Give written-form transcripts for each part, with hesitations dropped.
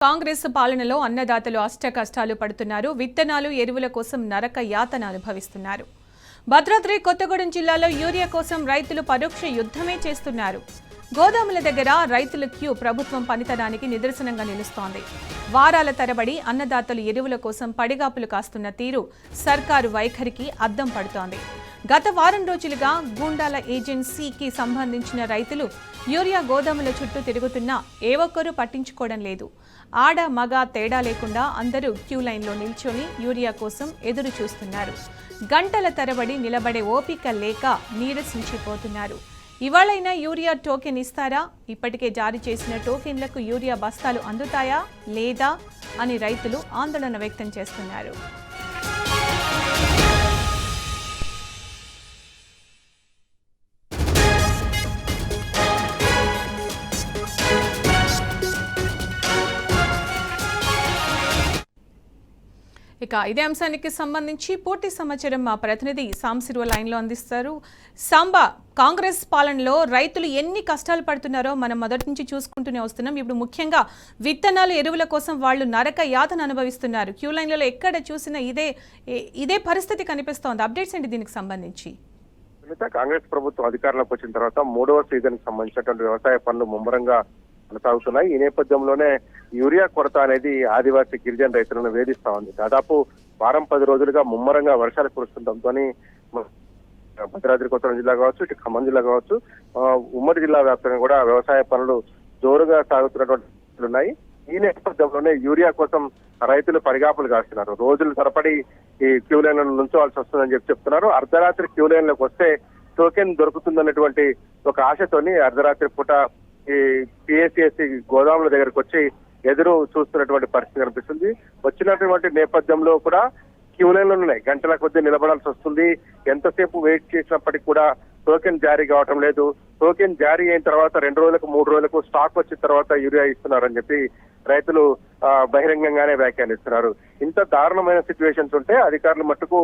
కాంగ్రెస్ పాలనలో అన్నదాతలు అష్ట కష్టాలు పడుతున్నారు. విత్తనాలు, ఎరువుల కోసం నరక యాతన అనుభవిస్తున్నారు. భద్రాద్రి కొత్తగూడెం జిల్లాలో యూరియా కోసం రైతులు పరోక్ష యుద్ధమే చేస్తున్నారు. గోదాముల దగ్గర రైతుల క్యూ ప్రభుత్వం పనితనానికి నిదర్శనంగా నిలుస్తోంది. వారాల తరబడి అన్నదాతలు ఎరువుల కోసం పడిగాపులు కాస్తున్న తీరు సర్కారు వైఖరికి అద్దం పడుతోంది. గత వారం రోజులుగా గూండాల ఏజెన్సీకి సంబంధించిన రైతులు యూరియా గోదాముల చుట్టూ తిరుగుతున్నా ఏ ఒక్కరూ పట్టించుకోవడం లేదు. ఆడ మగ తేడా లేకుండా అందరూ క్యూ లైన్లో నిల్చొని యూరియా కోసం ఎదురు చూస్తున్నారు. గంటల తరబడి నిలబడే ఓపిక లేక నీరసించిపోతున్నారు. ఇవాళైనా యూరియా టోకెన్ ఇస్తారా? ఇప్పటికే జారీ చేసిన టోకెన్లకు యూరియా బస్తాలు అందుతాయా లేదా అని రైతులు ఆందోళన వ్యక్తం చేస్తున్నారు. ఇక ఇదే అంశానికి సంబంధించి పూర్తి సమాచారం మా ప్రతినిధి సాంబశివ లైన్లో అందిస్తారు. సాంబా, కాంగ్రెస్ పాలనలో రైతులు ఎన్ని కష్టాలు పడుతున్నారో మనం మొదటి నుంచి చూసుకుంటూనే వస్తున్నాం. ఇప్పుడు ముఖ్యంగా విత్తనాలు, ఎరువుల కోసం వాళ్ళు నరక యాతన అనుభవిస్తున్నారు. క్యూ లైన్లలో ఎక్కడ చూసినా ఇదే పరిస్థితి కనిపిస్తోంది. అప్డేట్స్ ఏంటి దీనికి సంబంధించి? కాంగ్రెస్ ప్రభుత్వం అధికారంలోకి వచ్చిన తర్వాత 3వ సీజన్ కి సంబంధించినటువంటి వ్యవసాయ పనులు ముమ్మరంగా కొనసాగుతున్నాయి. ఈ నేపథ్యంలోనే యూరియా కొరత అనేది ఆదివాసీ గిరిజన రైతులను వేధిస్తా ఉంది. దాదాపు వారం 10 రోజులుగా ముమ్మరంగా వర్షాలు కురుస్తుండటంతో భద్రాద్రి కొత్తగూడెం జిల్లా కావచ్చు, ఇటు ఖమ్మం జిల్లా కావచ్చు, ఉమ్మడి జిల్లా వ్యాప్తంగా కూడా వ్యవసాయ పనులు జోరుగా సాగుతున్నటువంటి ఉన్నాయి. ఈ నేపథ్యంలోనే యూరియా కోసం రైతులు పరిగాపులు కాస్తున్నారు. రోజుల తరబడి ఈ క్యూ లైన్లను నుంచోవాల్సి వస్తుందని చెప్తున్నారు. అర్ధరాత్రి క్యూ లైన్లకు వస్తే టోకెన్ దొరుకుతుందన్నటువంటి ఒక ఆశతోని అర్ధరాత్రి పూట ఈ పిఎస్సిఎస్సి గోదాముల దగ్గరకు వచ్చి ఎదురు చూస్తున్నటువంటి పరిస్థితి కనిపిస్తుంది. వచ్చినటువంటి నేపథ్యంలో కూడా క్యూ లైన్లు ఉన్నాయి. గంటల కొద్దీ నిలబడాల్సి వస్తుంది. ఎంతసేపు వెయిట్ చేసినప్పటికీ కూడా టోకెన్ జారీ కావటం లేదు. టోకెన్ జారీ అయిన తర్వాత 2 రోజులకు 3 రోజులకు స్టాక్ వచ్చిన తర్వాత యూరియా ఇస్తున్నారని చెప్పి రైతులు బహిరంగంగానే వ్యాఖ్యానిస్తున్నారు. ఇంత దారుణమైన సిచ్యువేషన్స్ ఉంటే అధికారులు మట్టుకు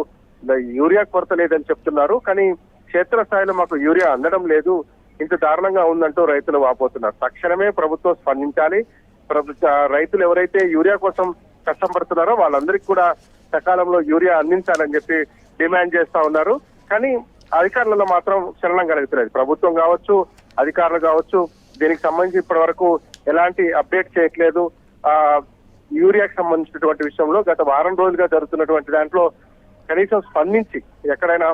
యూరియా కొరత లేదని చెప్తున్నారు. కానీ క్షేత్రస్థాయిలో మాకు యూరియా అందడం లేదు, ఇంత దారుణంగా ఉందంటూ రైతులు వాపోతున్నారు. తక్షణమే ప్రభుత్వం స్పందించాలి. రైతులు ఎవరైతే యూరియా కోసం కష్టపడుతున్నారో వాళ్ళందరికీ కూడా సకాలంలో యూరియా అందించాలని చెప్పి డిమాండ్ చేస్తా ఉన్నారు. కానీ అధికారులలో మాత్రం చలనం కలుగుతున్నది. ప్రభుత్వం కావచ్చు, అధికారులు కావచ్చు, దీనికి సంబంధించి ఇప్పటి వరకు ఎలాంటి అప్డేట్ చేయట్లేదు. యూరియాకి సంబంధించినటువంటి విషయంలో గత వారం రోజులుగా జరుగుతున్నటువంటి దాంట్లో కనీసం స్పందించి ఎక్కడైనా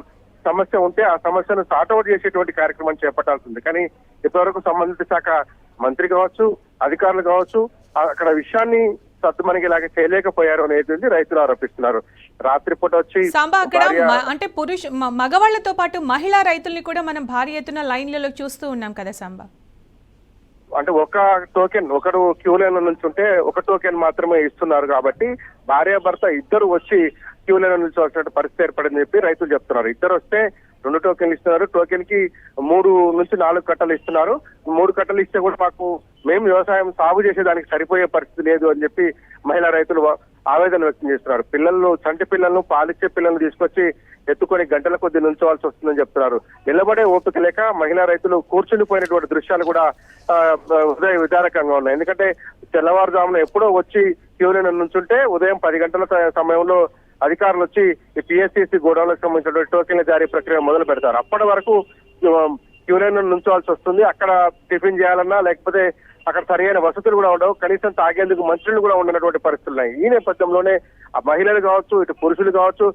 సమస్య ఉంటే ఆ సమస్యను సార్ట్అవుట్ చేసేటువంటి కార్యక్రమం చేపట్టాల్సింది. కానీ ఇప్పటివరకు సంబంధిత శాఖ మంత్రి కావచ్చు, అధికారులు కావచ్చు అక్కడ విషయాన్ని సద్దుమణిగేలాగా చేయలేకపోయారు అనేది రైతులు ఆరోపిస్తున్నారు. రాత్రిపూట వచ్చి అంటే మగవాళ్లతో పాటు మహిళా రైతుల్ని కూడా మనం భారీ ఎత్తున లైన్లలో చూస్తూ ఉన్నాం కదా సాంబా. అంటే ఒక టోకెన్, ఒకరు క్యూ లైన్ నుంచి ఉంటే ఒక టోకెన్ మాత్రమే ఇస్తున్నారు కాబట్టి భార్యాభర్త ఇద్దరు వచ్చి క్యూ లైన్ నుంచి వచ్చినట్టు పరిస్థితి ఏర్పడిందని చెప్పి రైతులు చెప్తున్నారు. ఇద్దరు వస్తే 2 టోకెన్లు ఇస్తున్నారు. టోకెన్ కి 3 నుంచి 4 కట్టలు ఇస్తున్నారు. 3 కట్టలు ఇస్తే కూడా మేము వ్యవసాయం సాగు చేసేదానికి సరిపోయే పరిస్థితి లేదు అని చెప్పి మహిళా రైతులు ఆవేదన వ్యక్తం చేస్తున్నారు. చంటి పిల్లలను, పాలిచ్చే పిల్లలను తీసుకొచ్చి ఎత్తుకొని గంటల కొద్ది నుంచోవాల్సి వస్తుందని చెప్తున్నారు. నిలబడే ఓపిక లేక మహిళా రైతులు కూర్చునిపోయినటువంటి దృశ్యాలు కూడా హృదయ విదారకంగా ఉన్నాయి. ఎందుకంటే తెల్లవారుజామున ఎప్పుడో వచ్చి క్యూ లైన్ నుంచుంటే ఉదయం 10 గంటల సమయంలో అధికారులు వచ్చి ఈ పిఎస్సిఎస్సి గోడౌన్లకు సంబంధించినటువంటి టోకెన్ల జారీ ప్రక్రియ మొదలు పెడతారు. అప్పటి వరకు క్యూ లైన్ నుంచోవాల్సి వస్తుంది. అక్కడ టిఫిన్ చేయాలన్నా లేకపోతే అక్కడ సరైన వసతులు కూడా ఉండవు. కనీసం తాగేందుకు మంత్రులు కూడా ఉండనటువంటి పరిస్థితులు ఉన్నాయి. ఈ నేపథ్యంలోనే మహిళలు కావచ్చు, ఇటు పురుషులు కావచ్చు,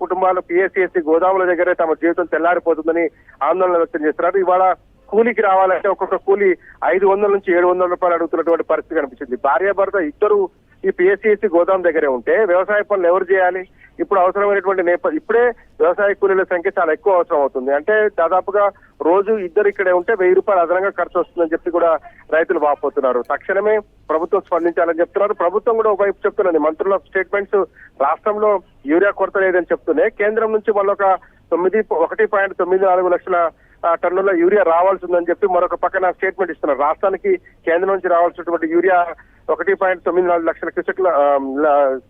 కుటుంబాలు పిఎస్సిఎస్సి గోదాముల దగ్గరే తమ జీవితం తెల్లారిపోతుందని ఆందోళన వ్యక్తం చేస్తున్నారు. ఇవాళ కూలీకి రావాలంటే ఒక్కొక్క కూలీ 500 నుంచి 700 రూపాయలు అడుగుతున్నటువంటి పరిస్థితి కనిపించింది. భార్యాభర్త ఇద్దరు ఈ పిఎస్సిఎస్సి గోదాం దగ్గరే ఉంటే వ్యవసాయ పనులు ఎవరు చేయాలి? ఇప్పుడు అవసరమైనటువంటి ఇప్పుడే వ్యవసాయ కూలీల సంఖ్య చాలా ఎక్కువ అవసరం అవుతుంది. అంటే దాదాపుగా రోజు ఇద్దరు ఇక్కడే ఉంటే 1000 రూపాయలు అదనంగా ఖర్చు వస్తుందని చెప్పి కూడా రైతులు వాపోతున్నారు. తక్షణమే ప్రభుత్వం స్పందించాలని చెప్తున్నారు. ప్రభుత్వం కూడా ఒకవైపు చెప్తున్నది. మంత్రుల స్టేట్మెంట్స్ రాష్ట్రంలో యూరియా కొరత లేదని చెప్తూనే కేంద్రం నుంచి మళ్ళొక 1.94 లక్షల టన్నుల యూరియా రావాల్సి ఉందని చెప్పి మరొక పక్కన స్టేట్మెంట్ ఇస్తున్నారు. రాష్ట్రానికి కేంద్రం నుంచి రావాల్సినటువంటి యూరియా 1.94 లక్షల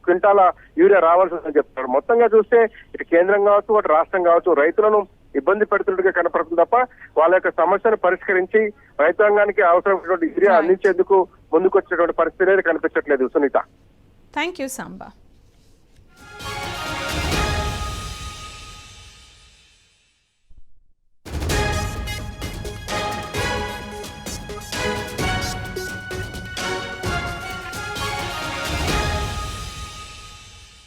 క్వింటాల యూరియా రావాల్సి ఉందని చెప్తున్నారు. మొత్తంగా చూస్తే ఇటు కేంద్రం కావచ్చు, అటు రాష్ట్రం కావచ్చు రైతులను ఇబ్బంది పెడుతున్నట్టుగా కనపడుతుంది తప్ప వాళ్ళ యొక్క సమస్యను పరిష్కరించి రైతాంగానికి అవసరమైనటువంటి యూరియా అందించేందుకు ముందుకు వచ్చేటువంటి పరిస్థితి అనేది కనిపించట్లేదు సునీత. Thank you Samba.